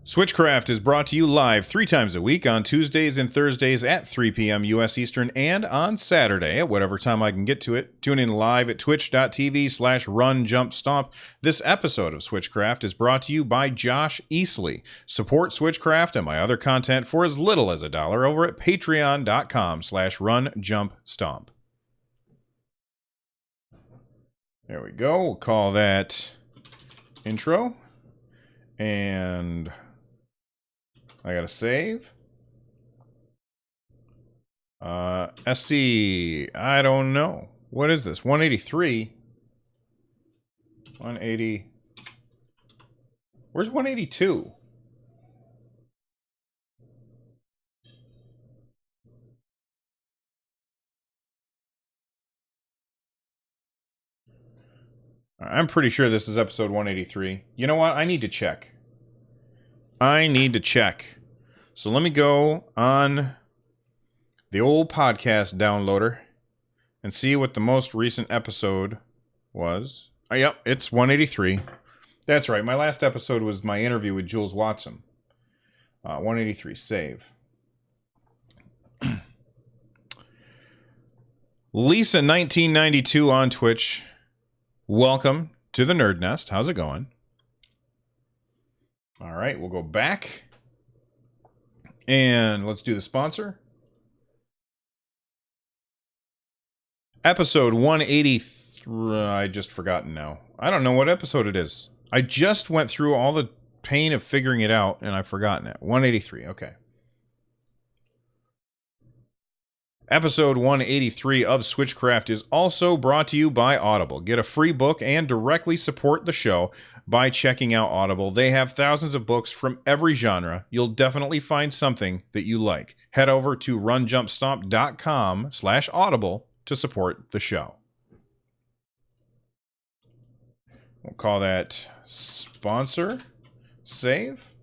Switchcraft is brought to you live 3 times a week on Tuesdays and Thursdays at 3 p.m. U.S. Eastern and on Saturday at whatever time I can get to it. Tune in live at twitch.tv/runjumpstomp. This episode of Switchcraft is brought to you by Josh Easley. Support Switchcraft and my other content for as little as $1 over at patreon.com/runjumpstomp. There we go. We'll call that intro. And I gotta save. SC, I don't know. What is this? 183. 180. Where's 182? I'm pretty sure this is episode 183. You know what? I need to check. So let me go on the old podcast downloader and see what the most recent episode was. Oh, yep, it's 183. That's right. My last episode was my interview with Jules Watson. 183, save. Lisa1992 on Twitch. Welcome to the Nerd Nest. How's it going? All right, we'll go back. And let's do the sponsor. Episode 183. I just forgotten now. I don't know what episode it is. I just went through all the pain of figuring it out, and I've forgotten it. 183, okay. Episode 183 of Switchcraft is also brought to you by Audible. Get a free book and directly support the show by checking out Audible. They have thousands of books from every genre. You'll definitely find something that you like. Head over to runjumpstomp.com/audible to support the show. We'll call that sponsor. Save.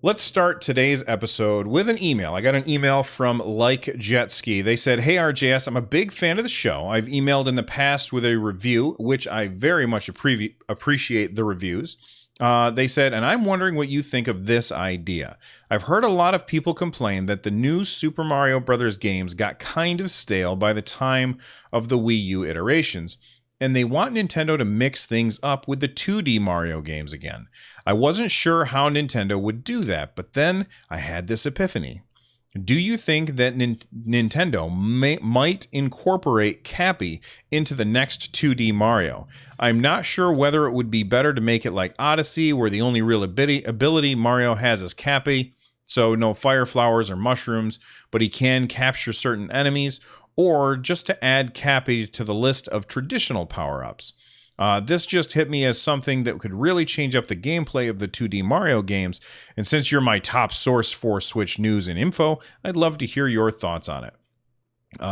Let's start today's episode with an email. I got an email from Like Jetski. They said, "Hey RJS, I'm a big fan of the show. I've emailed in the past with a review, which I very much appreciate the reviews." They said, "And I'm wondering what you think of this idea. I've heard a lot of people complain that the new Super Mario Bros. Games got kind of stale by the time of the Wii U iterations, and they want Nintendo to mix things up with the 2D Mario games again. I wasn't sure how Nintendo would do that, but then I had this epiphany. Do you think that Nintendo might incorporate Cappy into the next 2D Mario? I'm not sure whether it would be better to make it like Odyssey, where the only real ability Mario has is Cappy, so no fire flowers or mushrooms, but he can capture certain enemies, or just to add Cappy to the list of traditional power-ups. This just hit me as something that could really change up the gameplay of the 2D Mario games, and since you're my top source for Switch news and info, I'd love to hear your thoughts on it.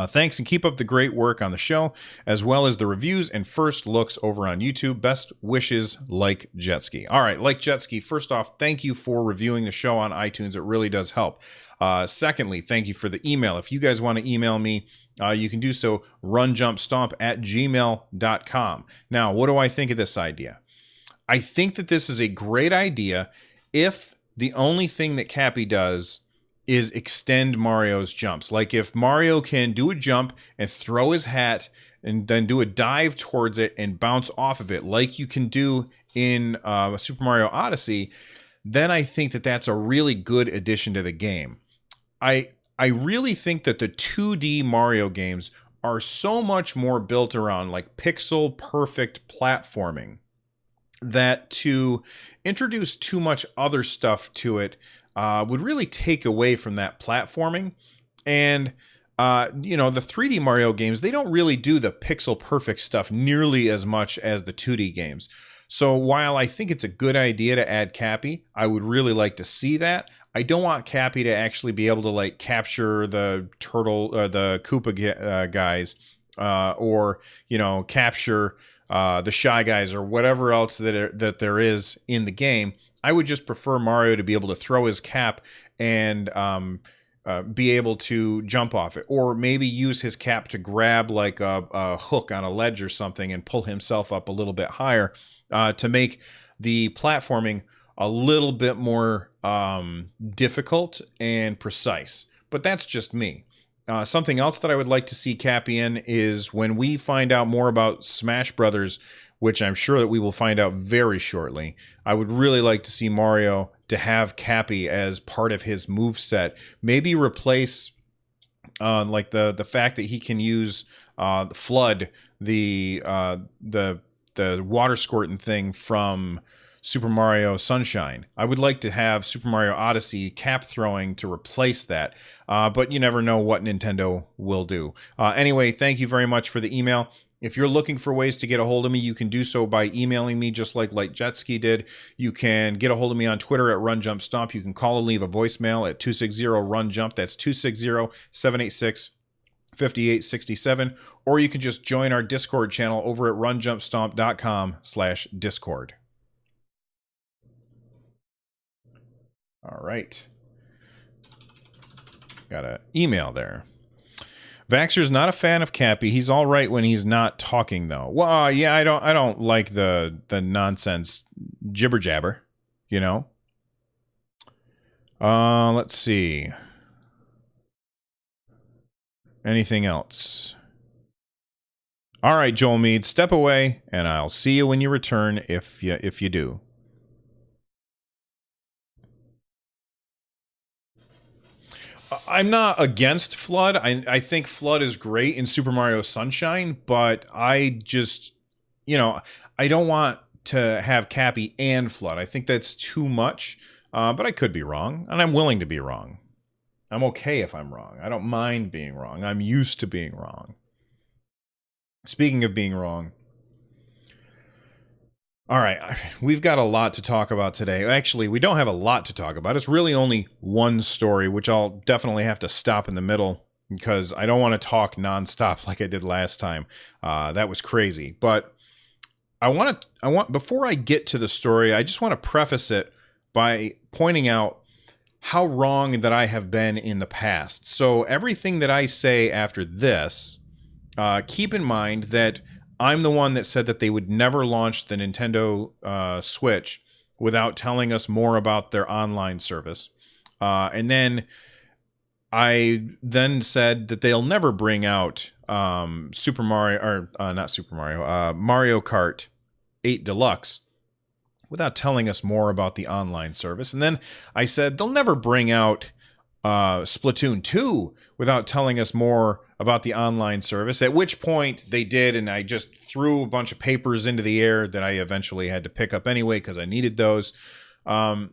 Thanks, and keep up the great work on the show, as well as the reviews and first looks over on YouTube. Best wishes, Like Jetski." All right, Like Jetski, first off, thank you for reviewing the show on iTunes. It really does help. Secondly, thank you for the email. If you guys want to email me, you can do so, runjumpstomp@gmail.com. Now, what do I think of this idea? I think that this is a great idea if the only thing that Cappy does is extend Mario's jumps. Like if Mario can do a jump and throw his hat and then do a dive towards it and bounce off of it like you can do in Super Mario Odyssey, then I think that that's a really good addition to the game. I really think that the 2D Mario games are so much more built around like pixel perfect platforming that to introduce too much other stuff to it would really take away from that platforming. And the 3D Mario games, they don't really do the pixel perfect stuff nearly as much as the 2D games. So while I think it's a good idea to add Cappy, I would really like to see that. I don't want Cappy to actually be able to like capture the turtle, the Koopa guys, or capture the Shy Guys or whatever else that there is in the game. I would just prefer Mario to be able to throw his cap and be able to jump off it, or maybe use his cap to grab like a hook on a ledge or something and pull himself up a little bit higher to make the platforming a little bit more difficult and precise. But that's just me. Something else that I would like to see Cappy in is when we find out more about Smash Brothers, which I'm sure that we will find out very shortly. I would really like to see Mario to have Cappy as part of his moveset. Maybe replace like the fact that he can use Flood, the water squirting thing from Super Mario Sunshine. I would like to have Super Mario Odyssey cap throwing to replace that, but you never know what Nintendo will do. Anyway, thank you very much for the email. If you're looking for ways to get a hold of me, you can do so by emailing me just like Light Jet Ski did. You can get a hold of me on Twitter at RunJumpStomp. You can call and leave a voicemail at 260-RUN-JUMP. That's 260-786-5867. Or you can just join our Discord channel over at runjumpstomp.com/Discord. All right. Got an email there. Vaxxer's not a fan of Cappy. He's all right when he's not talking, though. Well, yeah, I don't like the nonsense jibber jabber, you know. Let's see. Anything else? All right, Joel Mead, step away, and I'll see you when you return. If you do. I'm not against Flood. I think Flood is great in Super Mario Sunshine, but I just, I don't want to have Cappy and Flood. I think that's too much, but I could be wrong, and I'm willing to be wrong. I'm okay if I'm wrong. I don't mind being wrong. I'm used to being wrong. Speaking of being wrong, all right, we've got a lot to talk about today. Actually, we don't have a lot to talk about. It's really only one story, which I'll definitely have to stop in the middle because I don't want to talk nonstop like I did last time. That was crazy. But I want before I get to the story, I just want to preface it by pointing out how wrong that I have been in the past. So everything that I say after this, keep in mind that I'm the one that said that they would never launch the Nintendo Switch without telling us more about their online service. And then I then said that they'll never bring out Mario Kart 8 Deluxe without telling us more about the online service. And then I said they'll never bring out Splatoon 2 without telling us more about the online service, at which point they did, and I just threw a bunch of papers into the air that I eventually had to pick up anyway because I needed those. But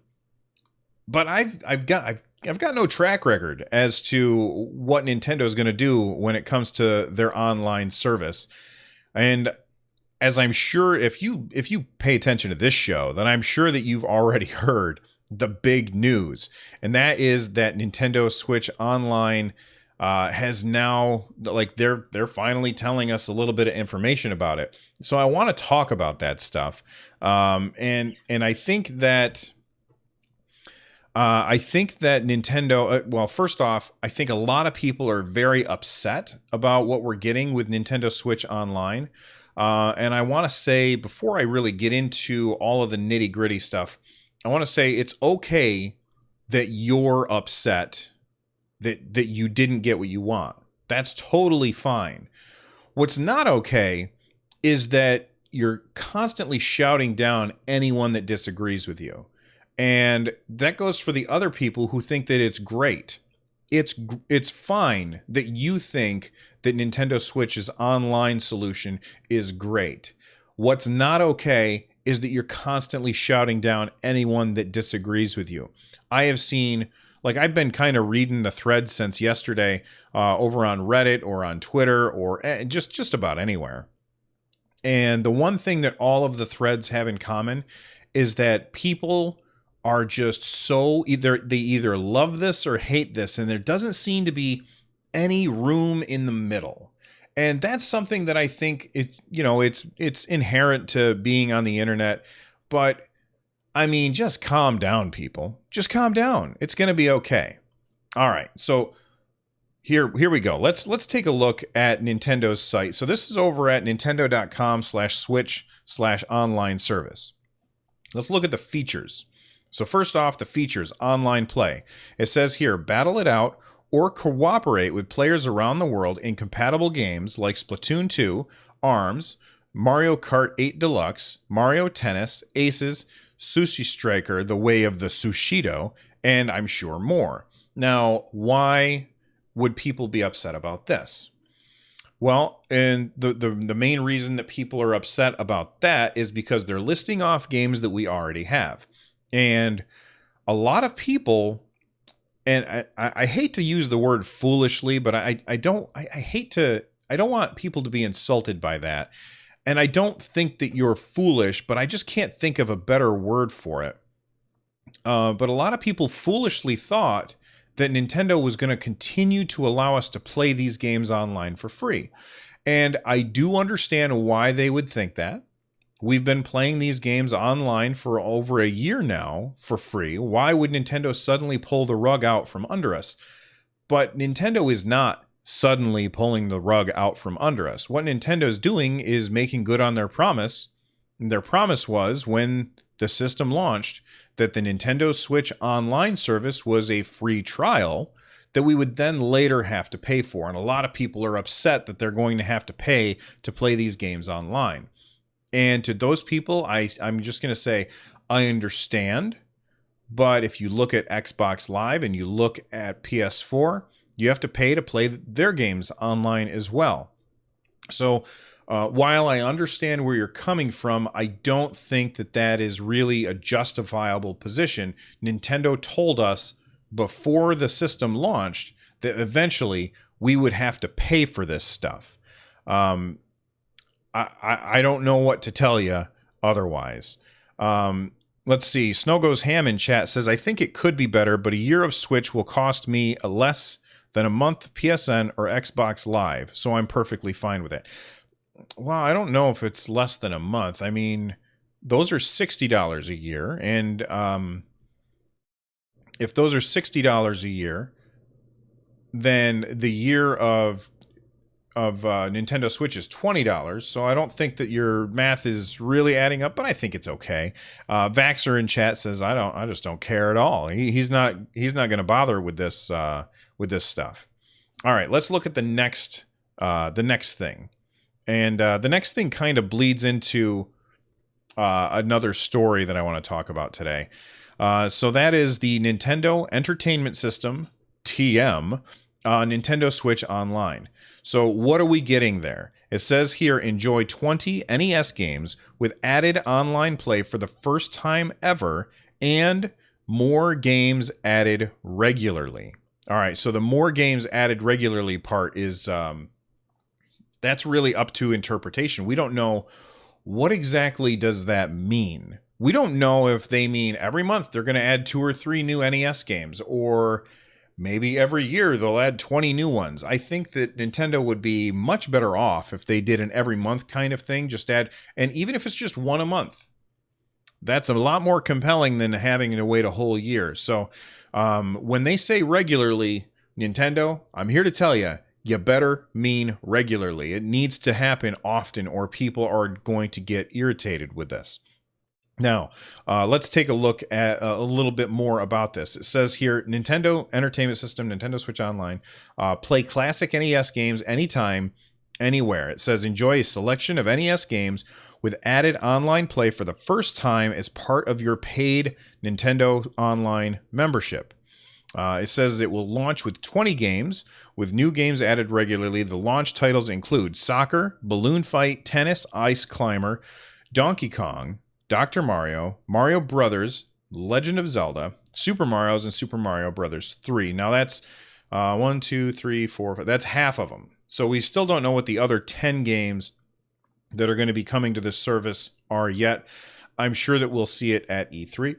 I've got no track record as to what Nintendo is going to do when it comes to their online service. And as I'm sure if you pay attention to this show, then I'm sure that you've already heard the big news, and that is that Nintendo Switch Online has now, like, they're finally telling us a little bit of information about it. So I want to talk about that stuff, and I think that Nintendo. Well, first off, I think a lot of people are very upset about what we're getting with Nintendo Switch Online, and I want to say before I really get into all of the nitty gritty stuff, I want to say it's okay that you're upset that you didn't get what you want. That's totally fine. What's not okay is that you're constantly shouting down anyone that disagrees with you. And that goes for the other people who think that it's great. It's fine that you think that Nintendo Switch's online solution is great. What's not okay is that you're constantly shouting down anyone that disagrees with you. I have seen, like, I've been kind of reading the threads since yesterday over on Reddit or on Twitter or just about anywhere. And the one thing that all of the threads have in common is that people are just so they either love this or hate this, and there doesn't seem to be any room in the middle. And that's something that I think it's inherent to being on the internet. But I mean, just calm down, people. Just calm down. It's going to be okay. All right, so here we go. Let's take a look at Nintendo's site. So this is over at nintendo.com/switch/online service. Let's look at the features. So first off, the features, online play. It says here, battle it out or cooperate with players around the world in compatible games like Splatoon 2, ARMS, Mario Kart 8 Deluxe, Mario Tennis, Aces, Sushi Striker, The Way of the Sushido, and I'm sure more. Now, why would people be upset about this? Well, and the main reason that people are upset about that is because they're listing off games that we already have. And a lot of people, and I hate to use the word foolishly, but I don't want people to be insulted by that. And I don't think that you're foolish, but I just can't think of a better word for it. But a lot of people foolishly thought that Nintendo was going to continue to allow us to play these games online for free. And I do understand why they would think that. We've been playing these games online for over a year now for free. Why would Nintendo suddenly pull the rug out from under us? But Nintendo is not suddenly pulling the rug out from under us. What Nintendo's doing is making good on their promise. And their promise was, when the system launched, that the Nintendo Switch Online service was a free trial that we would then later have to pay for. And a lot of people are upset that they're going to have to pay to play these games online. And to those people, I'm just going to say, I understand. But if you look at Xbox Live and you look at PS4, you have to pay to play their games online as well. So while I understand where you're coming from, I don't think that that is really a justifiable position. Nintendo told us before the system launched that eventually we would have to pay for this stuff. I don't know what to tell you otherwise. Let's see. Snow Goes Ham in chat says, I think it could be better, but a year of Switch will cost me less than a month of PSN or Xbox Live, so I'm perfectly fine with it. Well, I don't know if it's less than a month. I mean, those are $60 a year. And if those are $60 a year, then the year of Nintendo Switch is $20. So I don't think that your math is really adding up, but I think it's okay. Vaxer in chat says, I just don't care at all. He's not going to bother with this stuff. All right, let's look at the next thing. And the next thing kind of bleeds into another story that I want to talk about today. So that is the Nintendo Entertainment System, TM, Nintendo Switch Online. So what are we getting there? It says here, enjoy 20 NES games with added online play for the first time ever and more games added regularly. All right, so the more games added regularly part is... that's really up to interpretation. We don't know what exactly does that mean. We don't know if they mean every month they're going to add 2 or 3 new NES games, or maybe every year they'll add 20 new ones. I think that Nintendo would be much better off if they did an every month kind of thing. Just add, and even if it's just 1 a month, that's a lot more compelling than having to wait a whole year. So when they say regularly, Nintendo, I'm here to tell you, you better mean regularly. It needs to happen often or people are going to get irritated with this. Now, let's take a look at a little bit more about this. It says here, Nintendo Entertainment System, Nintendo Switch Online, play classic NES games anytime, anywhere. It says enjoy a selection of NES games with added online play for the first time as part of your paid Nintendo Online membership. It says it will launch with 20 games, with new games added regularly. The launch titles include Soccer, Balloon Fight, Tennis, Ice Climber, Donkey Kong, Dr. Mario, Mario Brothers, Legend of Zelda, Super Mario's, and Super Mario Brothers 3. Now that's 1, 2, 3, 4, 5. That's half of them. So we still don't know what the other 10 games that are going to be coming to this service are yet. I'm sure that we'll see it at E3.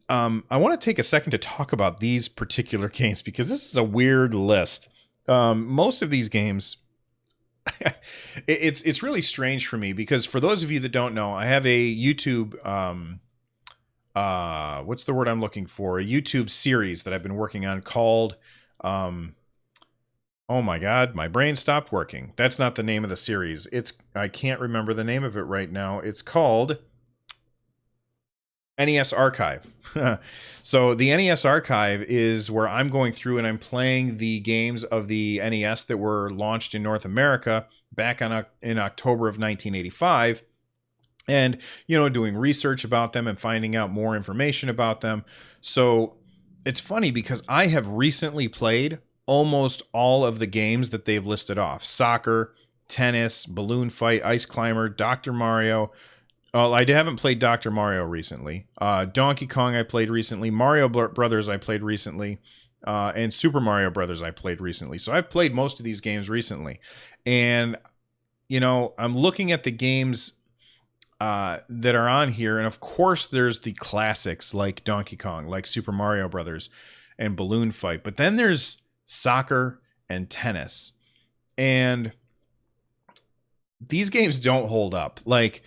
I want to take a second to talk about these particular games because this is a weird list. Most of these games, it's really strange for me because for those of you that don't know, I have a YouTube what's the word I'm looking for? A YouTube series that I've been working on called, oh my God, my brain stopped working. That's not the name of the series. I can't remember the name of it right now. It's called Nes Archive. So the Nes Archive is where I'm going through and I'm playing the games of the NES that were launched in North America back in October of 1985. And, doing research about them and finding out more information about them. So it's funny because I have recently played almost all of the games that they've listed off: soccer, tennis, balloon fight, ice climber, Dr. Mario. Well, I haven't played Dr. Mario recently. Donkey Kong I played recently. Mario Brothers I played recently. And Super Mario Brothers I played recently. So I've played most of these games recently. And, I'm looking at the games that are on here. And of course, there's the classics like Donkey Kong, like Super Mario Brothers and Balloon Fight. But then there's soccer and tennis. And these games don't hold up. Like,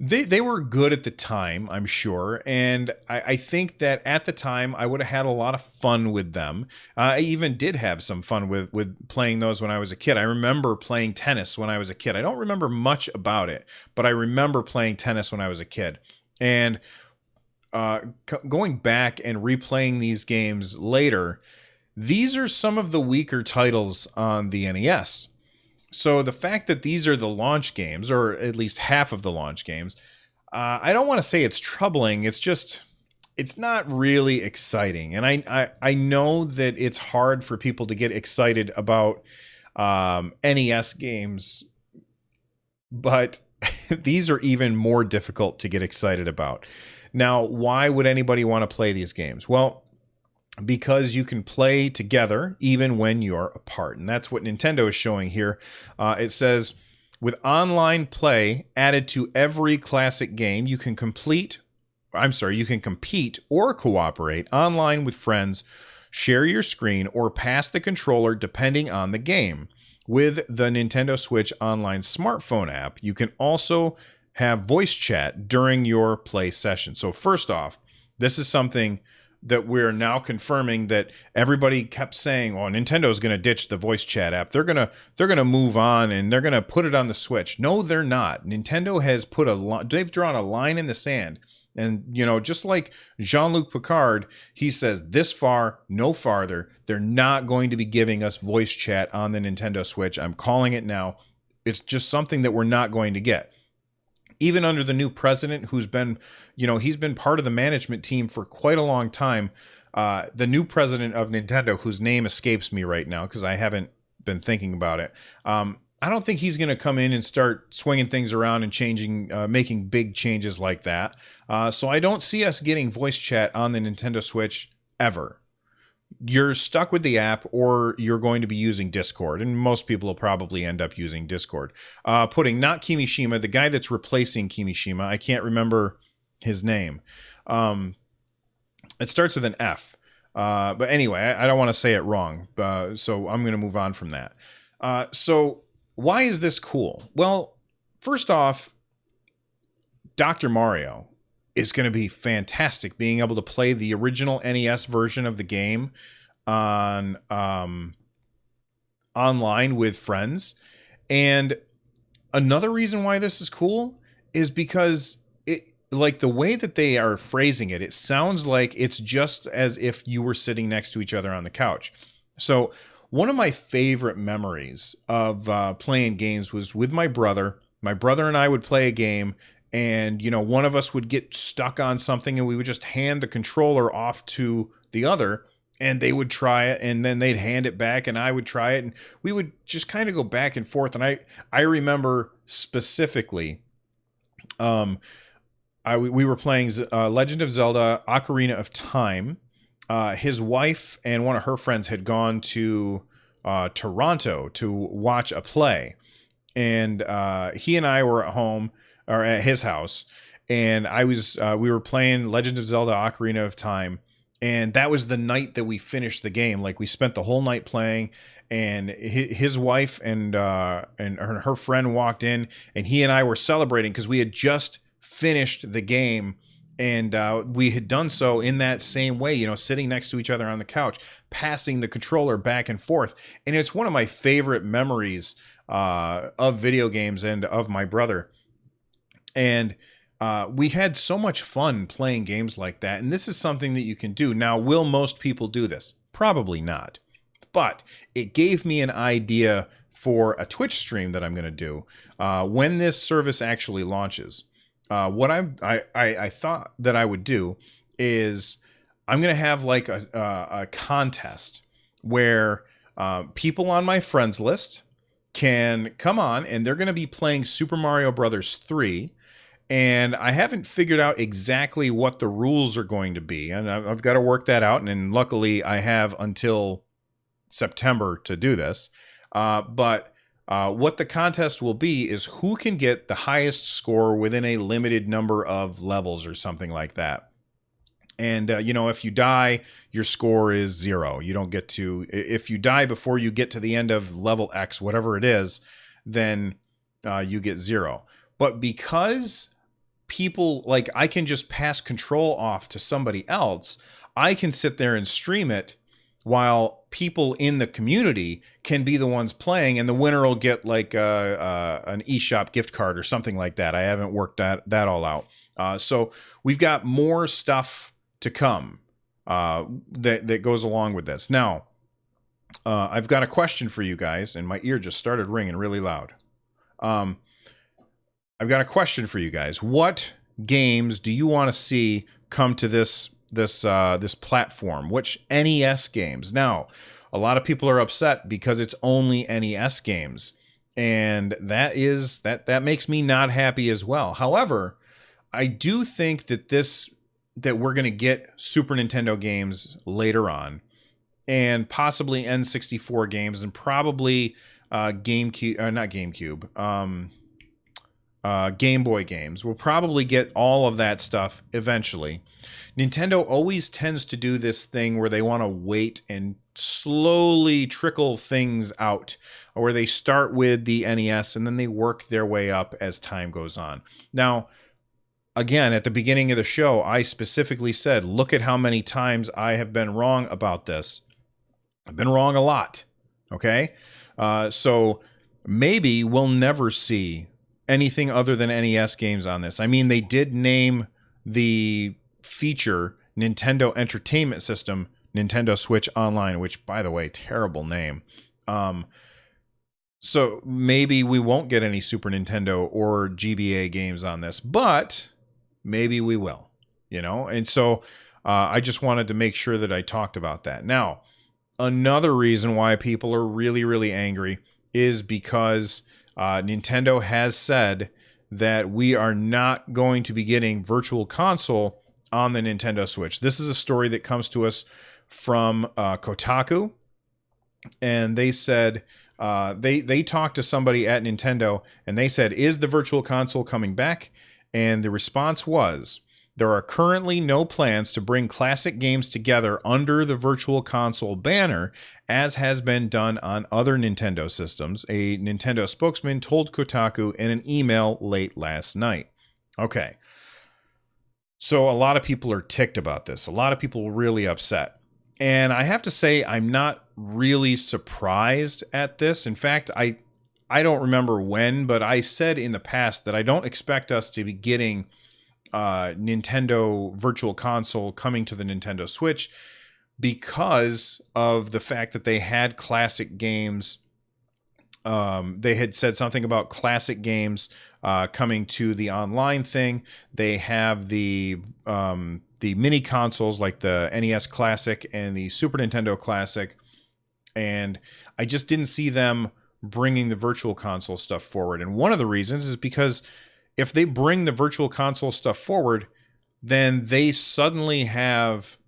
they were good at the time, I'm sure. And I think that at the time, I would have had a lot of fun with them. I even did have some fun with playing those when I was a kid. I remember playing tennis when I was a kid. I don't remember much about it, but I remember playing tennis when I was a kid. And going back and replaying these games later, these are some of the weaker titles on the NES. So the fact that these are the launch games, or at least half of the launch games, I don't want to say it's troubling. It's not really exciting. And I know that it's hard for people to get excited about NES games, but these are even more difficult to get excited about. Now, why would anybody want to play these games? Well, because you can play together even when you're apart. And that's what Nintendo is showing here. It says, with online play added to every classic game, you can compete or cooperate online with friends, share your screen, or pass the controller depending on the game. With the Nintendo Switch Online smartphone app, you can also have voice chat during your play session. So first off, this is something that we're now confirming that everybody kept saying, "Oh, Nintendo's going to ditch the voice chat app. They're going to move on and they're going to put it on the Switch." No, they're not. Nintendo has they've drawn a line in the sand. And, just like Jean-Luc Picard, he says this far, no farther. They're not going to be giving us voice chat on the Nintendo Switch. I'm calling it now. It's just something that we're not going to get. Even under the new president, who's been, he's been part of the management team for quite a long time. The new president of Nintendo, whose name escapes me right now because I haven't been thinking about it. I don't think he's going to come in and start swinging things around and changing, making big changes like that. So I don't see us getting voice chat on the Nintendo Switch ever. You're stuck with the app, or you're going to be using Discord, and most people will probably end up using Discord. Putting not Kimishima, the guy that's replacing Kimishima, I can't remember his name. It starts with an F. But anyway, I don't want to say it wrong, so I'm going to move on from that. So why is this cool? Well, first off, Dr. Mario is going to be fantastic, being able to play the original NES version of the game on online with friends. And another reason why this is cool is because like the way that they are phrasing it, it sounds like it's just as if you were sitting next to each other on the couch. So one of my favorite memories of playing games was with my brother. My brother and I would play a game, and, one of us would get stuck on something and we would just hand the controller off to the other and they would try it, and then they'd hand it back and I would try it, and we would just kind of go back and forth. And I remember specifically, we were playing Legend of Zelda Ocarina of Time. His wife and one of her friends had gone to Toronto to watch a play. And he and I were at home, or at his house, and we were playing Legend of Zelda Ocarina of Time, and that was the night that we finished the game. Like, we spent the whole night playing, and his wife and her friend walked in, and he and I were celebrating because we had just finished the game And we had done so in that same way, you know, sitting next to each other on the couch, passing the controller back and forth. And it's one of my favorite memories of video games and of my brother. And we had so much fun playing games like that. And this is something that you can do. Now, will most people do this? Probably not. But it gave me an idea for a Twitch stream that I'm going to do when this service actually launches. What I thought that I would do is I'm going to have like a contest where people on my friends list can come on, and they're going to be playing Super Mario Brothers 3. And I haven't figured out exactly what the rules are going to be. And I've got to work that out. And luckily I have until September to do this. But what the contest will be is who can get the highest score within a limited number of levels or something like that. And, you know, if you die, your score is 0. You don't get to, if you die before you get to the end of level X, whatever it is, then you get 0. But because people, like, I can just pass control off to somebody else, I can sit there and stream it while people in the community can be the ones playing, and the winner will get like an eShop gift card or something like that. I haven't worked that all out. So we've got more stuff to come that goes along with this. Now, I've got a question for you guys, and my ear just started ringing really loud. I've got a question for you guys. What games do you want to see come to this platform? Which NES games? Now, a lot of people are upset because it's only NES games, and that makes me not happy as well. However, I do think that we're going to get Super Nintendo games later on, and possibly N64 games, and probably Game Boy games. We'll probably get all of that stuff eventually. Nintendo always tends to do this thing where they want to wait and slowly trickle things out, or where they start with the NES and then they work their way up as time goes on. Now, again, at the beginning of the show, I specifically said, look at how many times I have been wrong about this. I've been wrong a lot. Okay? So maybe we'll never see anything other than NES games on this. I mean, they did name the feature Nintendo Entertainment System Nintendo Switch Online, which, by the way, terrible name. So maybe we won't get any Super Nintendo or GBA games on this, but maybe we will, you know? And so I just wanted to make sure that I talked about that. Now, another reason why people are really, really angry is because Nintendo has said that we are not going to be getting Virtual Console on the Nintendo Switch. This is a story that comes to us from Kotaku, and they said they talked to somebody at Nintendo, and they said, is the Virtual Console coming back? And the response was, there are currently no plans to bring classic games together under the Virtual Console banner, as has been done on other Nintendo systems, a Nintendo spokesman told Kotaku in an email late last night. Okay. So a lot of people are ticked about this. A lot of people are really upset. And I have to say, I'm not really surprised at this. In fact, I don't remember when, but I said in the past that I don't expect us to be getting Nintendo Virtual Console coming to the Nintendo Switch because of the fact that they had classic games. They had said something about classic games coming to the online thing. They have the mini consoles like the NES Classic and the Super Nintendo Classic, and I just didn't see them bringing the Virtual Console stuff forward. And one of the reasons is because if they bring the Virtual Console stuff forward, then they suddenly have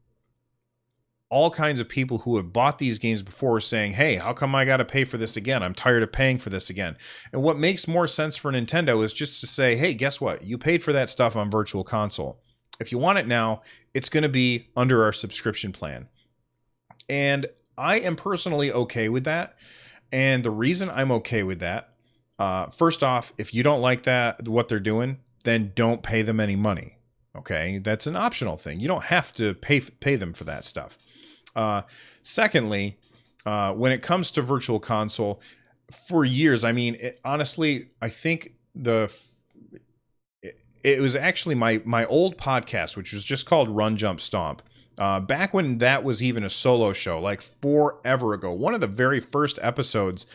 all kinds of people who have bought these games before saying, hey, how come I got to pay for this again? I'm tired of paying for this again. And what makes more sense for Nintendo is just to say, hey, guess what? You paid for that stuff on Virtual Console. If you want it now, it's going to be under our subscription plan. And I am personally okay with that. And the reason I'm okay with that, first off, if you don't like that, what they're doing, then don't pay them any money. Okay, that's an optional thing. You don't have to pay them for that stuff. Secondly, when it comes to Virtual Console, for years, I mean, honestly, I think it was actually my old podcast, which was just called Run Jump Stomp. Back when that was even a solo show, like forever ago, one of the very first episodes,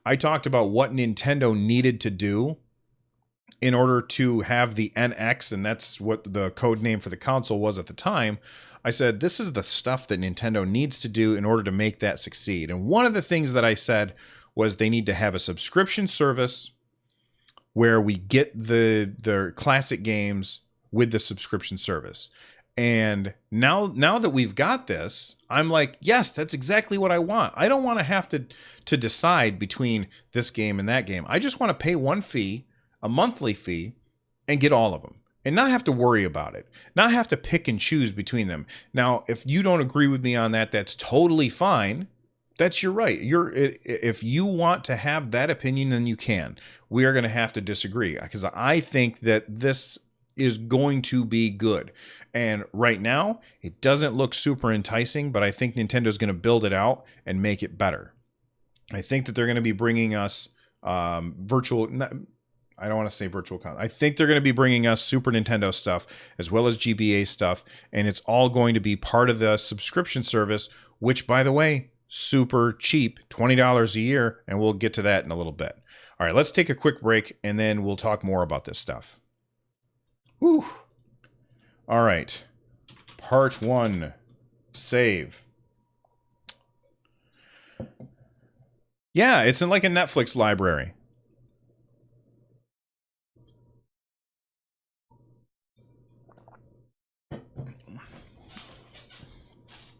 I talked about what Nintendo needed to do in order to have the NX, and that's what the code name for the console was at the time. I said, this is the stuff that Nintendo needs to do in order to make that succeed. And one of the things that I said was they need to have a subscription service where we get the classic games with the subscription service. And now that we've got this, I'm like, yes, that's exactly what I want. I don't want to have to decide between this game and that game. I just want to pay one fee, a monthly fee, and get all of them and not have to worry about it, not have to pick and choose between them. Now, if you don't agree with me on that, that's totally fine. That's your right. If you want to have that opinion, then you can. We are going to have to disagree because I think that this is going to be good. And right now, it doesn't look super enticing, but I think Nintendo's going to build it out and make it better. I think that they're going to be bringing us I don't want to say virtual console. I think they're going to be bringing us Super Nintendo stuff as well as GBA stuff, and it's all going to be part of the subscription service, which, by the way, super cheap, $20 a year, and we'll get to that in a little bit. All right, let's take a quick break, and then we'll talk more about this stuff. Whew. All right, part 1, save. Yeah, it's in like a Netflix library.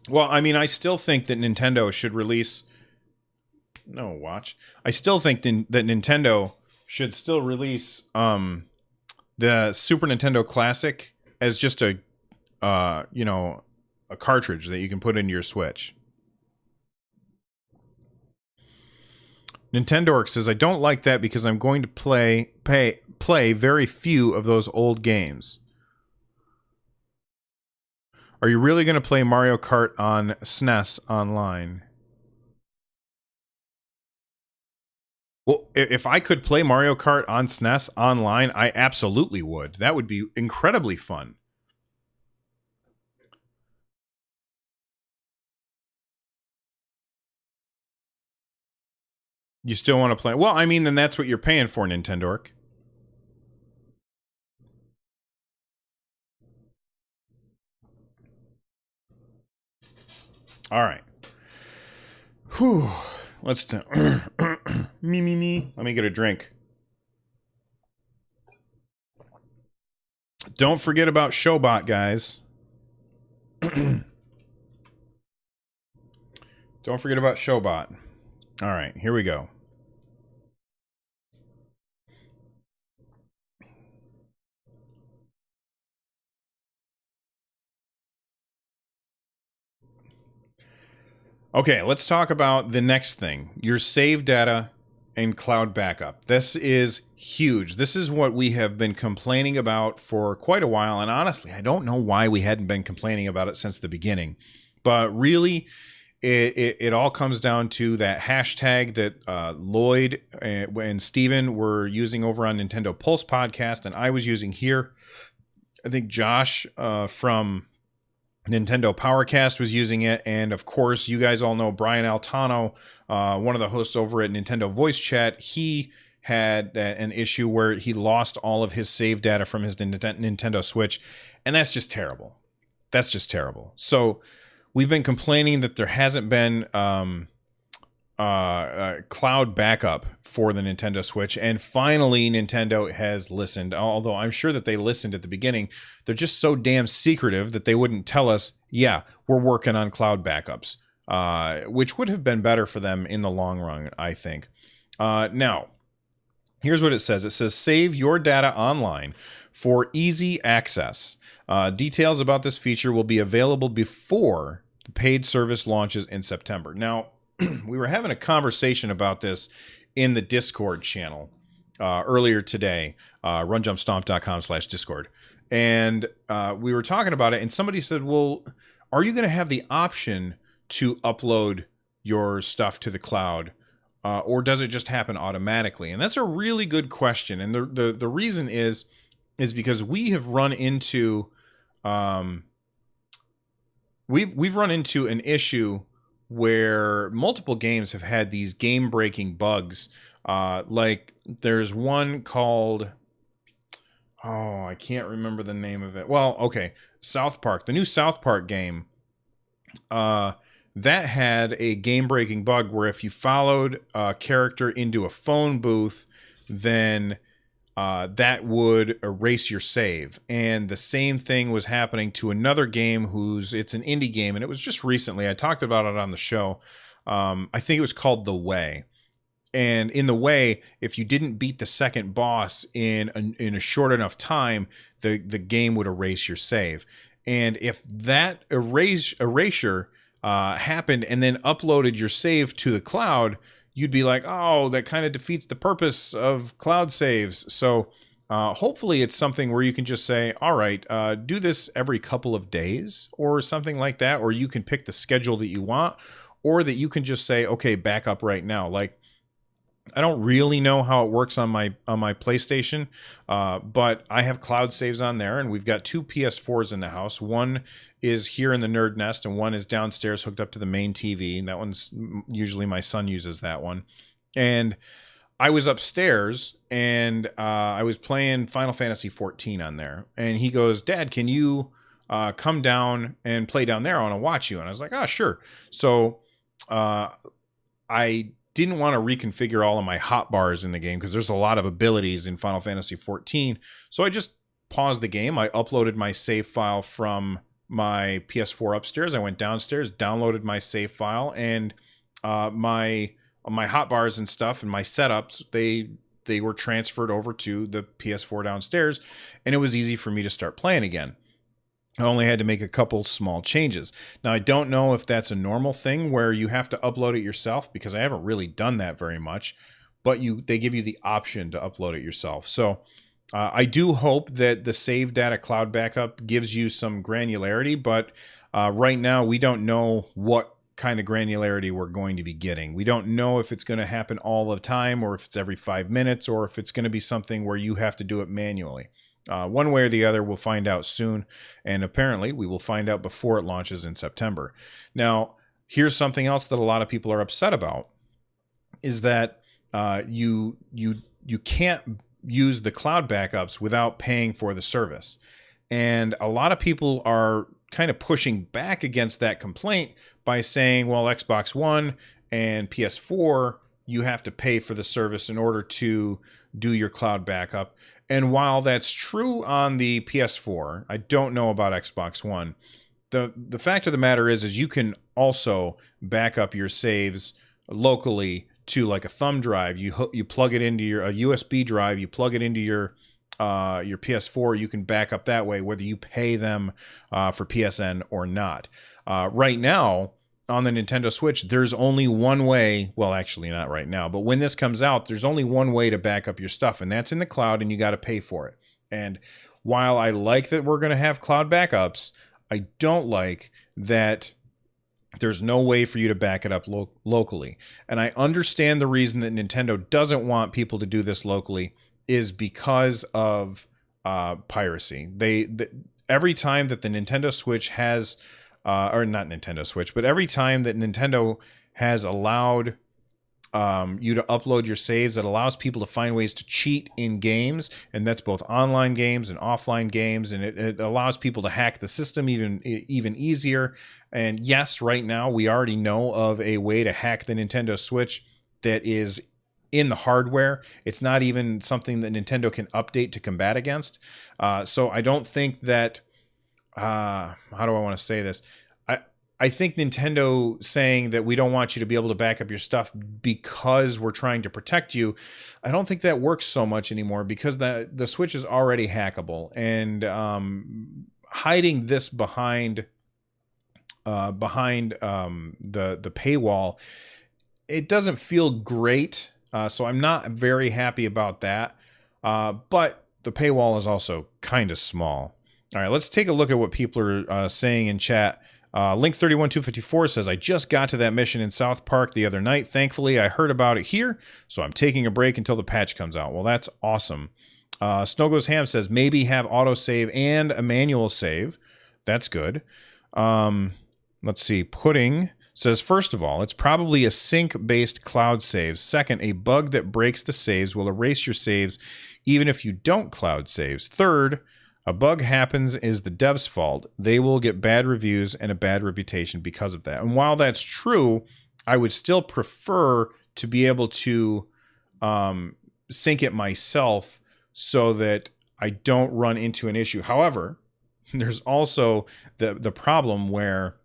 Well, I mean, I still think that Nintendo should release... No, watch. I still think that Nintendo should still release the Super Nintendo Classic as just a cartridge that you can put into your Switch. Nintendork says, I don't like that because I'm going to play very few of those old games. Are you really going to play Mario Kart on SNES online? Well, if I could play Mario Kart on SNES online, I absolutely would. That would be incredibly fun. You still want to play? Well, I mean, then that's what you're paying for, Nintendork. All right. Whew. Let's do me. Let me get a drink. Don't forget about Showbot, guys. Don't forget about Showbot. All right, here we go. Okay, let's talk about the next thing, your save data and cloud backup. This is huge. This is what we have been complaining about for quite a while, and honestly, I don't know why we hadn't been complaining about it since the beginning. But really, it all comes down to that hashtag that Lloyd and Steven were using over on Nintendo Pulse podcast, and I was using here. I think Josh from Nintendo Powercast was using it, and of course, you guys all know Brian Altano, one of the hosts over at Nintendo Voice Chat. He had an issue where he lost all of his save data from his Nintendo Switch, and that's just terrible. That's just terrible. So we've been complaining that there hasn't been cloud backup for the Nintendo Switch, and finally Nintendo has listened. Although I'm sure that they listened at the beginning, they're just so damn secretive that they wouldn't tell us, yeah, we're working on cloud backups, which would have been better for them in the long run, I think. Now, here's what it says. It says, save your data online for easy access. Details about this feature will be available before the paid service launches in September. Now, we were having a conversation about this in the Discord channel earlier today, runjumpstomp.com/Discord. And we were talking about it, and somebody said, well, are you going to have the option to upload your stuff to the cloud? Or does it just happen automatically? And that's a really good question. And the reason is because we have run into we've run into an issue where multiple games have had these game-breaking bugs. Like there's one called, oh, I can't remember the name of it. Well, okay, South Park, the new South Park game. That had a game-breaking bug where if you followed a character into a phone booth, then that would erase your save. And the same thing was happening to another game it's an indie game, and it was just recently. I talked about it on the show. I think it was called The Way. And in The Way, if you didn't beat the second boss in a short enough time, the game would erase your save. And if that erasure happened and then uploaded your save to the cloud, you'd be like, oh, that kind of defeats the purpose of cloud saves. So hopefully it's something where you can just say, all right, do this every couple of days or something like that, or you can pick the schedule that you want, or that you can just say, okay, back up right now. Like, I don't really know how it works on my PlayStation, but I have cloud saves on there, and we've got two PS4s in the house. One is here in the Nerd Nest, and one is downstairs hooked up to the main TV, and that one's usually my son uses that one. And I was upstairs, and I was playing Final Fantasy 14 on there, and he goes, Dad, can you come down and play down there? I want to watch you. And I was like, oh, sure. So I didn't want to reconfigure all of my hotbars in the game because there's a lot of abilities in Final Fantasy 14. So I just paused the game. I uploaded my save file from my PS4 upstairs. I went downstairs, downloaded my save file, and my hotbars and stuff and my setups, they were transferred over to the PS4 downstairs, and it was easy for me to start playing again. I only had to make a couple small changes. Now, I don't know if that's a normal thing where you have to upload it yourself, because I haven't really done that very much, but they give you the option to upload it yourself. So I do hope that the save data cloud backup gives you some granularity, but right now we don't know what kind of granularity we're going to be getting. We don't know if it's going to happen all the time, or if it's every 5 minutes, or if it's going to be something where you have to do it manually. One way or the other, we'll find out soon, and apparently we will find out before it launches in September. Now, here's something else that a lot of people are upset about, is that you can't use the cloud backups without paying for the service. And a lot of people are kind of pushing back against that complaint by saying, well, Xbox One and PS4, you have to pay for the service in order to do your cloud backup. And while that's true on the PS4, I don't know about Xbox One. The fact of the matter is you can also back up your saves locally to like a thumb drive. You plug it into a USB drive. You plug it into your PS4. You can back up that way, whether you pay them for PSN or not. Right now, on the Nintendo Switch, there's only one way. Well, actually not right now, but when this comes out, there's only one way to back up your stuff, and that's in the cloud, and you got to pay for it. And while I like that we're going to have cloud backups, I don't like that there's no way for you to back it up locally. And I understand the reason that Nintendo doesn't want people to do this locally is because of piracy. Every time that the Nintendo Switch has or not Nintendo Switch, but every time that Nintendo has allowed you to upload your saves, it allows people to find ways to cheat in games, and that's both online games and offline games, and it allows people to hack the system even easier. And yes, right now we already know of a way to hack the Nintendo Switch that is in the hardware. It's not even something that Nintendo can update to combat against. So I don't think that how do I want to say this? I think Nintendo saying that we don't want you to be able to back up your stuff because we're trying to protect you, I don't think that works so much anymore, because the Switch is already hackable, and hiding this behind the paywall, it doesn't feel great. So I'm not very happy about that. But the paywall is also kind of small. All right, let's take a look at what people are saying in chat. Link31254 says, I just got to that mission in South Park the other night. Thankfully, I heard about it here, so I'm taking a break until the patch comes out. Well, that's awesome. Snow Goes Ham says, maybe have autosave and a manual save. That's good. Let's see. Pudding says, first of all, it's probably a sync-based cloud save. Second, a bug that breaks the saves will erase your saves even if you don't cloud saves. Third, a bug happens is the dev's fault. They will get bad reviews and a bad reputation because of that. And while that's true, I would still prefer to be able to sync it myself so that I don't run into an issue. However, there's also the problem where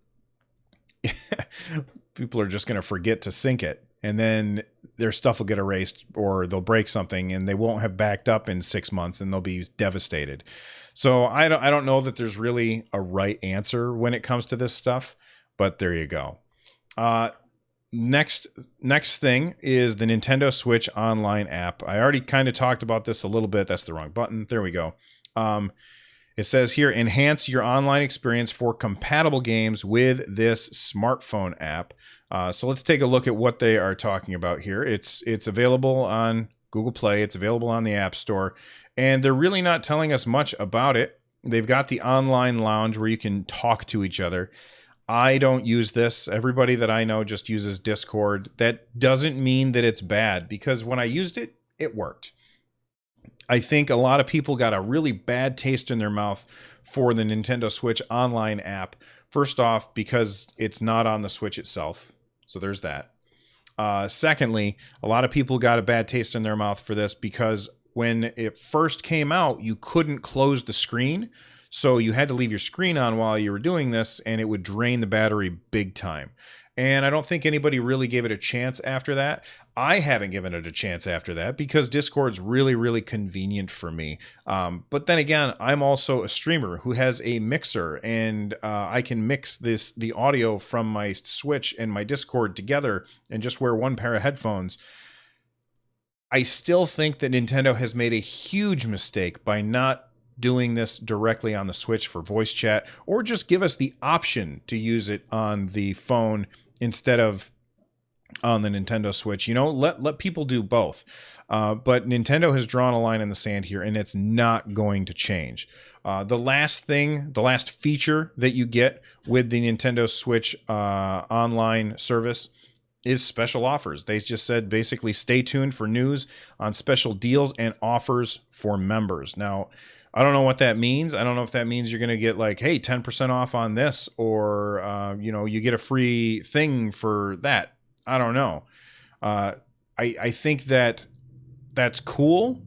people are just going to forget to sync it, and then their stuff will get erased, or they'll break something and they won't have backed up in 6 months and they'll be devastated. So I don't know that there's really a right answer when it comes to this stuff, but there you go. Next thing is the Nintendo Switch Online app. I already kind of talked about this a little bit. That's the wrong button. There we go. It says here, enhance your online experience for compatible games with this smartphone app. So let's take a look at what they are talking about here. It's available on Google Play. It's available on the App Store. And they're really not telling us much about it. They've got the online lounge where you can talk to each other. I don't use this. Everybody that I know just uses Discord. That doesn't mean that it's bad, because when I used it, it worked. I think a lot of people got a really bad taste in their mouth for the Nintendo Switch Online app. First off, because it's not on the Switch itself. So there's that. Secondly, a lot of people got a bad taste in their mouth for this because when it first came out, you couldn't close the screen. So you had to leave your screen on while you were doing this, and it would drain the battery big time. And I don't think anybody really gave it a chance after that. I haven't given it a chance after that because Discord's really, really convenient for me. But then again, I'm also a streamer who has a mixer, and I can mix the audio from my Switch and my Discord together and just wear one pair of headphones. I still think that Nintendo has made a huge mistake by not doing this directly on the Switch for voice chat, or just give us the option to use it on the phone instead of on the Nintendo Switch. You know, let people do both. But Nintendo has drawn a line in the sand here, and it's not going to change. The last feature that you get with the Nintendo Switch online service is special offers. They just said basically stay tuned for news on special deals and offers for members. Now, I don't know what that means. I don't know if that means you're going to get like, hey, 10% off on this, or, you get a free thing for that. I don't know. I think that's cool,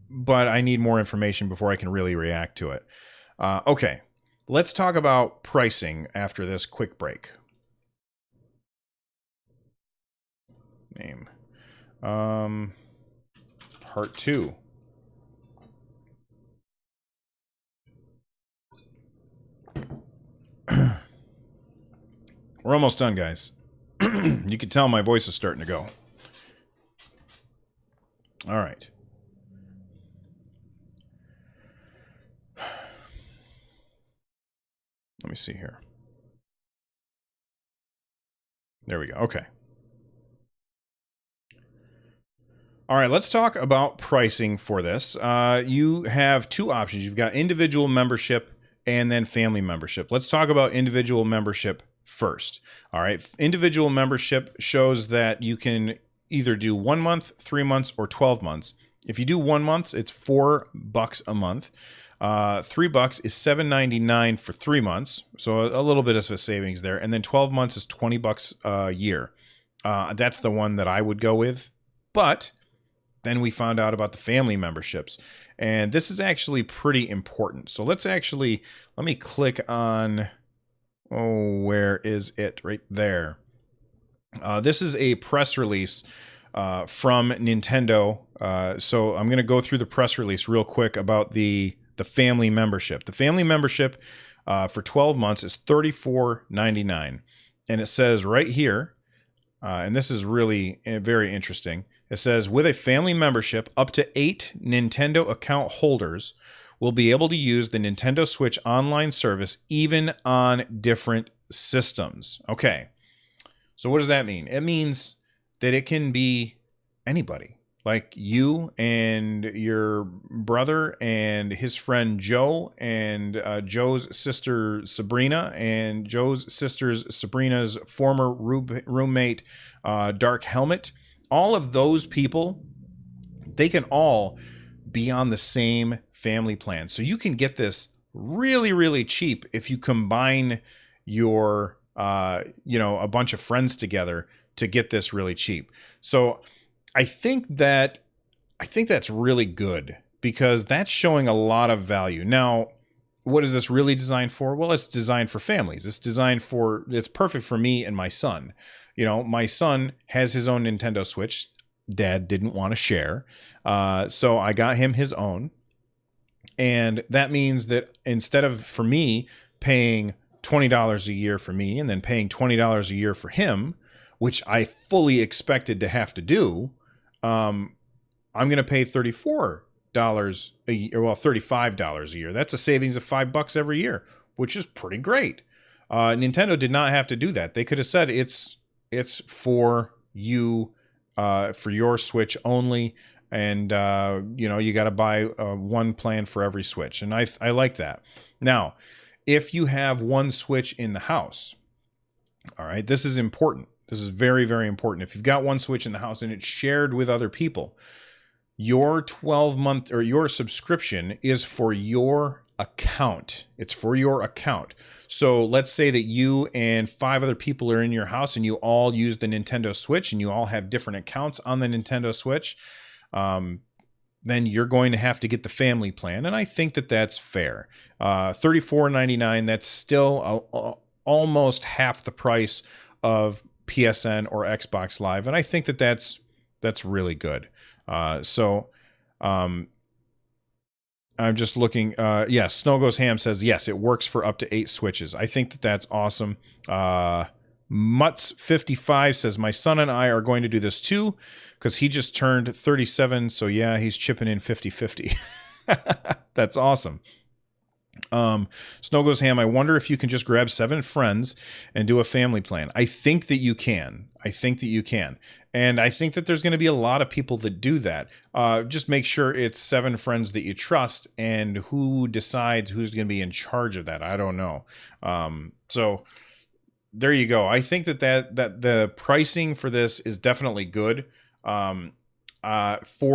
but I need more information before I can really react to it. Okay, let's talk about pricing after this quick break. Name. Part 2. We're almost done, guys. You can tell my voice is starting to go. All right. Let me see here. There we go. Okay. All right, let's talk about pricing for this. You have two options. You've got individual membership and then family membership. Let's talk about individual membership first. All right, individual membership shows that you can either do 1 month, 3 months, or 12 months. If you do 1 month, it's $4 a month. $3 is $7.99 for 3 months, so a little bit of a savings there. And then 12 months is $20 a year. That's the one that I would go with. But then we found out about the family memberships, and this is actually pretty important. So let me click on, where is it? Right there. This is a press release from Nintendo. So I'm going to go through the press release real quick about the family membership. The family membership for 12 months is $34.99. And it says right here, and this is really very interesting. It says, with a family membership, up to 8 Nintendo account holders will be able to use the Nintendo Switch online service even on different systems. Okay, so what does that mean? It means that it can be anybody, like you and your brother and his friend Joe and Joe's sister Sabrina and Joe's sister's Sabrina's former roommate Dark Helmet. All of those people, they can all be on the same family plan. So you can get this really, really cheap if you combine your, a bunch of friends together to get this really cheap. So I think that's really good because that's showing a lot of value. Now, what is this really designed for? Well, it's designed for families. It's perfect for me and my son. My son has his own Nintendo Switch. Dad didn't want to share. So I got him his own. And that means that instead of, for me, paying $20 a year for me and then paying $20 a year for him, which I fully expected to have to do, I'm going to pay $34 a year, well, $35 a year. That's a savings of $5 every year, which is pretty great. Nintendo did not have to do that. They could have said it's for you, for your Switch only, and you got to buy one plan for every Switch, and I like that. Now, if you have one Switch in the house, all right, this is important. This is very, very important. If you've got one Switch in the house and it's shared with other people, your 12-month or your subscription is for your account. It's for your account. So let's say that you and 5 other people are in your house and you all use the Nintendo Switch and you all have different accounts on the Nintendo Switch. Then you're going to have to get the family plan. And I think that that's fair. $34.99, that's still almost half the price of PSN or Xbox Live. And I think that that's really good. I'm just looking. Yes, Snow Goes Ham says, yes, it works for up to 8 Switches. I think that that's awesome. Mutz55 says, my son and I are going to do this too because he just turned 37. So yeah, he's chipping in 50-50. That's awesome. Snow Goes Ham, I wonder if you can just grab 7 friends and do a family plan. I think that you can. And I think that there's going to be a lot of people that do that. Just make sure it's 7 friends that you trust, and who decides who's going to be in charge of that, I don't know. So there you go. I think that the pricing for this is definitely good. For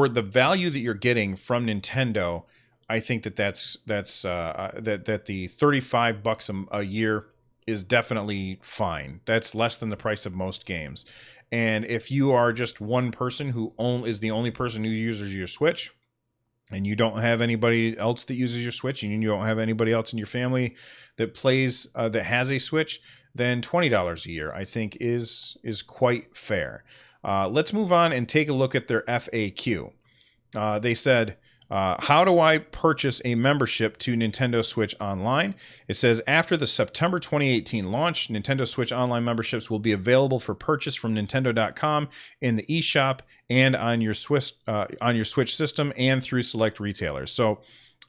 the value that you're getting from Nintendo, I think that that's the $35 a year is definitely fine. That's less than the price of most games. And if you are just one person who is the only person who uses your Switch, and you don't have anybody else that uses your Switch, and you don't have anybody else in your family that plays that has a Switch, then $20 a year I think is quite fair. Let's move on and take a look at their FAQ. They said, how do I purchase a membership to Nintendo Switch Online? It says, after the September 2018 launch, Nintendo Switch Online memberships will be available for purchase from Nintendo.com in the eShop and on your Switch system and through select retailers. So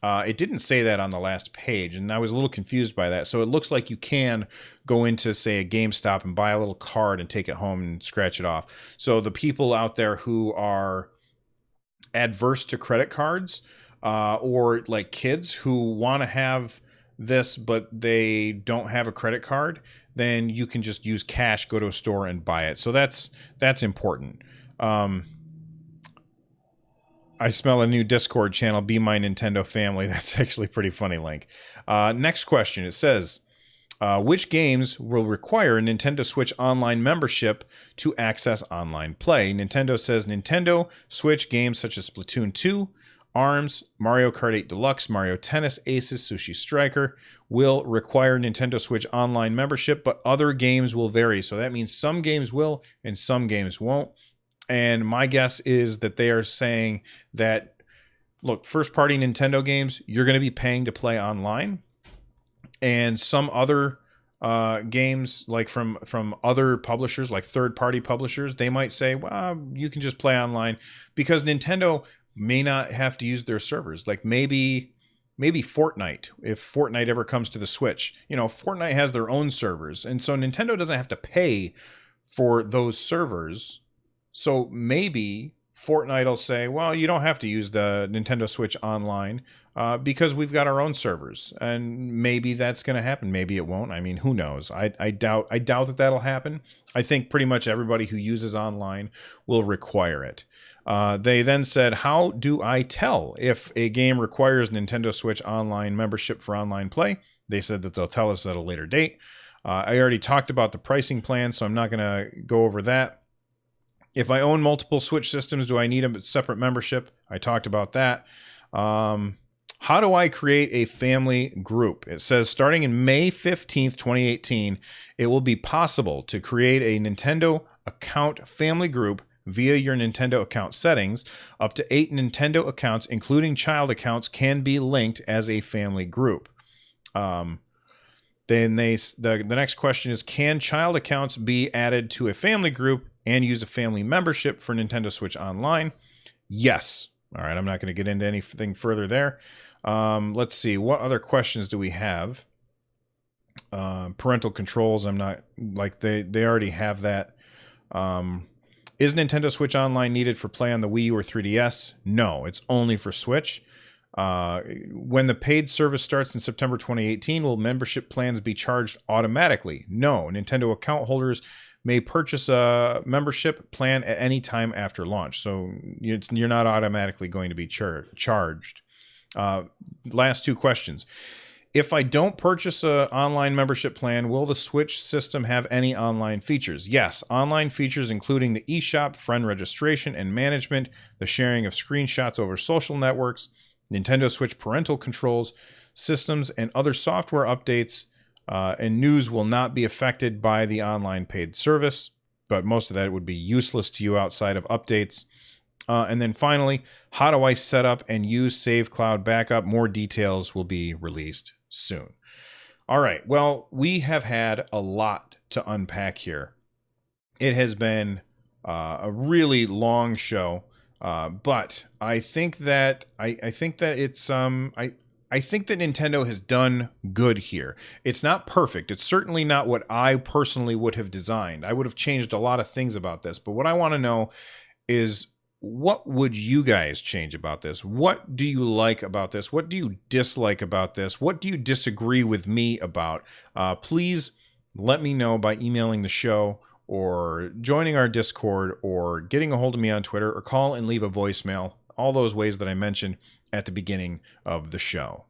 it didn't say that on the last page, and I was a little confused by that. So it looks like you can go into, say, a GameStop and buy a little card and take it home and scratch it off. So the people out there who are adverse to credit cards, or like kids who want to have this but they don't have a credit card, then you can just use cash, go to a store and buy it. So that's important. I smell a new Discord channel, Be My Nintendo Family. That's actually pretty funny, Link. Next question. It says, which games will require a Nintendo Switch Online membership to access online play? Nintendo says Nintendo Switch games such as Splatoon 2, ARMS, Mario Kart 8 Deluxe, Mario Tennis, Aces, Sushi Striker will require Nintendo Switch Online membership, but other games will vary. So that means some games will and some games won't. And my guess is that they are saying that, look, first-party Nintendo games, you're going to be paying to play online. And some other games, like from other publishers, like third-party publishers, they might say, well, you can just play online, because Nintendo may not have to use their servers. Like maybe maybe Fortnite, if Fortnite ever comes to the Switch. Fortnite has their own servers, and so Nintendo doesn't have to pay for those servers. So maybe Fortnite will say, well, you don't have to use the Nintendo Switch Online because we've got our own servers. And maybe that's going to happen. Maybe it won't. I mean, who knows? I doubt that that'll happen. I think pretty much everybody who uses online will require it. They then said, how do I tell if a game requires Nintendo Switch Online membership for online play? They said that they'll tell us at a later date. I already talked about the pricing plan, so I'm not going to go over that. If I own multiple Switch systems, do I need a separate membership? I talked about that. How do I create a family group? It says starting in May 15th, 2018, it will be possible to create a Nintendo account family group via your Nintendo account settings. Up to 8 Nintendo accounts, including child accounts, can be linked as a family group. Then the next question is, can child accounts be added to a family group and use a family membership for Nintendo Switch Online? Yes. All right, I'm not going to get into anything further there. Let's see. What other questions do we have? Parental controls. I'm not like they already have that. Is Nintendo Switch Online needed for play on the Wii U or 3DS? No, it's only for Switch. When the paid service starts in September 2018, will membership plans be charged automatically? No. Nintendo account holders may purchase a membership plan at any time after launch, so you're not automatically going to be charged. Last two questions. If I don't purchase an online membership plan, will the Switch system have any online features? Yes, online features including the eShop, friend registration and management, the sharing of screenshots over social networks, Nintendo Switch parental controls, systems, and other software updates and news will not be affected by the online paid service, but most of that would be useless to you outside of updates. And then finally, how do I set up and use Save Cloud Backup? More details will be released soon. All right, well, we have had a lot to unpack here. It has been a really long show. But I think that I think that it's I think that Nintendo has done good here. It's not perfect. It's certainly not what I personally would have designed. I would have changed a lot of things about this. But what I want to know is, what would you guys change about this? What do you like about this? What do you dislike about this? What do you disagree with me about? Please let me know by emailing the show, or joining our Discord, or getting a hold of me on Twitter, or call and leave a voicemail. All those ways that I mentioned at the beginning of the show.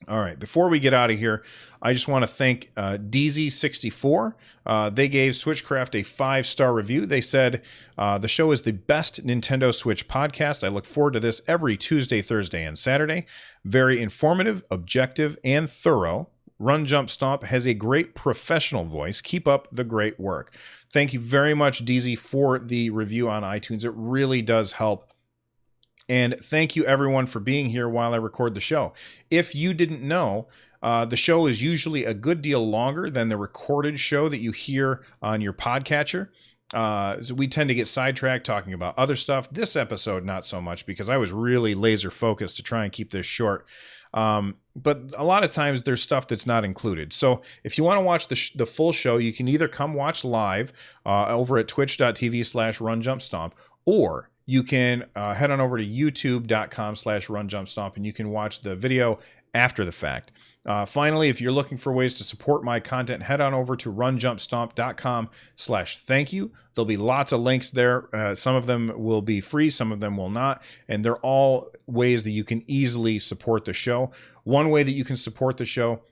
All right, before we get out of here, I just want to thank DZ64. They gave Switchcraft a 5-star review. They said, the show is the best Nintendo Switch podcast. I look forward to this every Tuesday, Thursday, and Saturday. Very informative, objective, and thorough. Run, Jump, Stomp has a great professional voice. Keep up the great work. Thank you very much, DZ, for the review on iTunes. It really does help. And thank you, everyone, for being here while I record the show. If you didn't know, the show is usually a good deal longer than the recorded show that you hear on your podcatcher. So we tend to get sidetracked talking about other stuff. This episode, not so much, because I was really laser focused to try and keep this short. But a lot of times there's stuff that's not included. So if you want to watch the full show, you can either come watch live over at twitch.tv/runjumpstomp, or you can head on over to youtube.com/runjumpstomp, and you can watch the video after the fact. Finally, if you're looking for ways to support my content, head on over to runjumpstomp.com/thank-you. There'll be lots of links there. Some of them will be free, some of them will not, and they're all ways that you can easily support the show. One way that you can support the show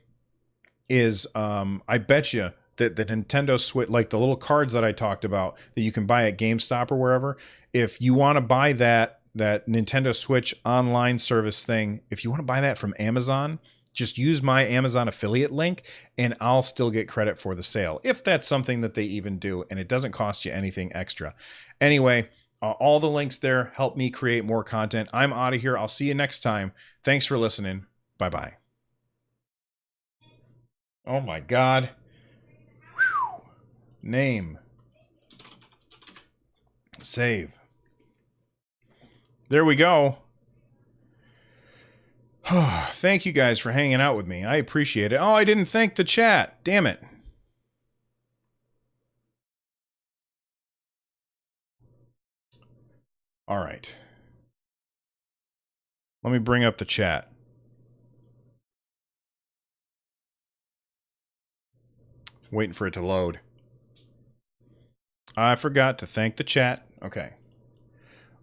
is, I bet you that the Nintendo Switch, like the little cards that I talked about that you can buy at GameStop or wherever, if you want to buy that Nintendo Switch online service thing, if you want to buy that from Amazon, just use my Amazon affiliate link and I'll still get credit for the sale, if that's something that they even do, and it doesn't cost you anything extra. Anyway, all the links there help me create more content. I'm out of here. I'll see you next time. Thanks for listening. Bye-bye. Oh my God. Whew. Name. Save. There we go. Thank you guys for hanging out with me. I appreciate it. Oh, I didn't thank the chat. Damn it. All right. Let me bring up the chat. Waiting for it to load. I forgot to thank the chat. Okay.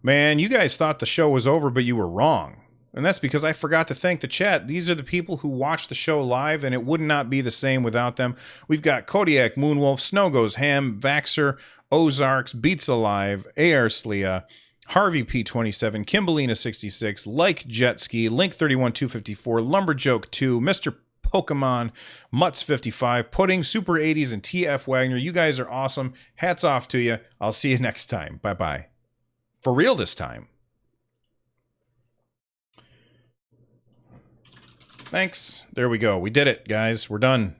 Man, you guys thought the show was over, but you were wrong. And that's because I forgot to thank the chat. These are the people who watch the show live, and it would not be the same without them. We've got Kodiak, Moonwolf, Snow Goes Ham, Vaxer, Ozarks, Beats Alive, AR Slia, Harvey P27, Kimbalina66, Like Jetski, Link31254, Lumberjoke 2, Mr. Pokemon, Mutz55, Pudding, Super 80s, and TF Wagner. You guys are awesome. Hats off to you. I'll see you next time. Bye-bye. For real this time. Thanks. There we go. We did it, guys. We're done.